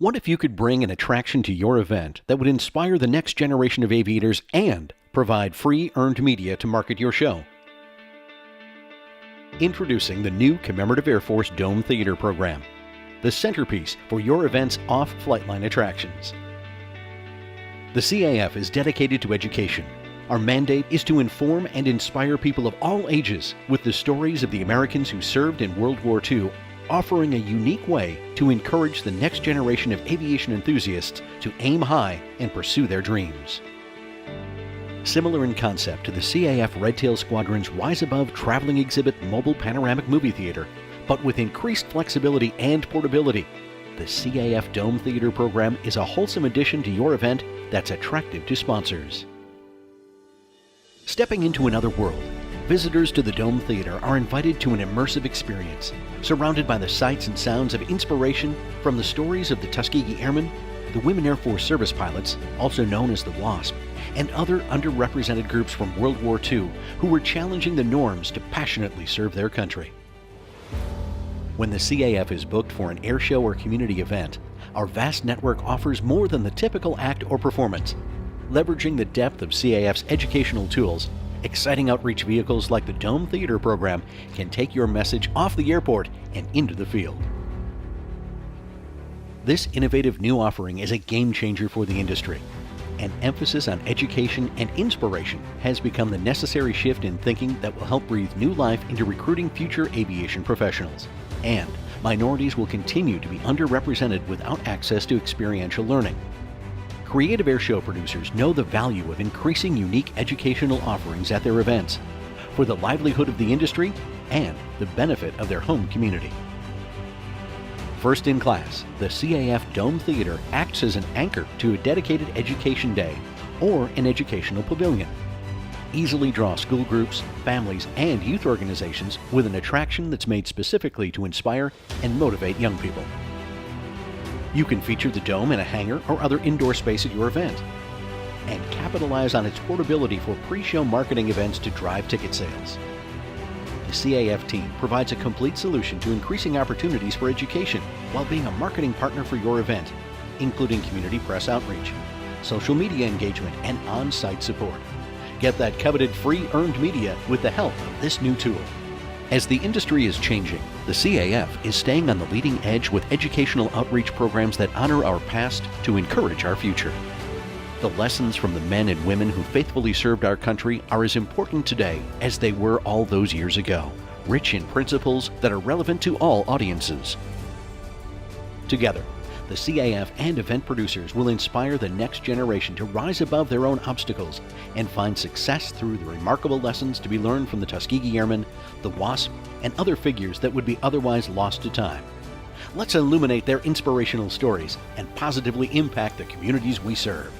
What if you could bring an attraction to your event that would inspire the next generation of aviators and provide free earned media to market your show? Introducing the new Commemorative Air Force Dome Theater program, the centerpiece for your event's off-flight line attractions. The CAF is dedicated to education. Our mandate is to inform and inspire people of all ages with the stories of the Americans who served in World War II, offering a unique way to encourage the next generation of aviation enthusiasts to aim high and pursue their dreams. Similar in concept to the CAF Red Tail Squadron's Rise Above traveling exhibit mobile panoramic movie theater, but with increased flexibility and portability, the CAF Dome Theater program is a wholesome addition to your event that's attractive to sponsors. Stepping into another world, visitors to the Dome Theater are invited to an immersive experience, surrounded by the sights and sounds of inspiration from the stories of the Tuskegee Airmen, the Women Air Force Service Pilots, also known as the WASP, and other underrepresented groups from World War II who were challenging the norms to passionately serve their country. When the CAF is booked for an air show or community event, our vast network offers more than the typical act or performance. Leveraging the depth of CAF's educational tools, exciting outreach vehicles like the Dome Theater program can take your message off the airport and into the field. This innovative new offering is a game changer for the industry. An emphasis on education and inspiration has become the necessary shift in thinking that will help breathe new life into recruiting future aviation professionals. And minorities will continue to be underrepresented without access to experiential learning. Creative airshow producers know the value of increasing unique educational offerings at their events for the livelihood of the industry and the benefit of their home community. First in class, the CAF Dome Theater acts as an anchor to a dedicated education day or an educational pavilion. Easily draw school groups, families, and youth organizations with an attraction that's made specifically to inspire and motivate young people. You can feature the Dome in a hangar or other indoor space at your event, and capitalize on its portability for pre-show marketing events to drive ticket sales. The CAF team provides a complete solution to increasing opportunities for education while being a marketing partner for your event, including community press outreach, social media engagement, and on-site support. Get that coveted free earned media with the help of this new tool. As the industry is changing, the CAF is staying on the leading edge with educational outreach programs that honor our past to encourage our future. The lessons from the men and women who faithfully served our country are as important today as they were all those years ago, rich in principles that are relevant to all audiences. Together, the CAF and event producers will inspire the next generation to rise above their own obstacles and find success through the remarkable lessons to be learned from the Tuskegee Airmen, the WASP, and other figures that would be otherwise lost to time. Let's illuminate their inspirational stories and positively impact the communities we serve.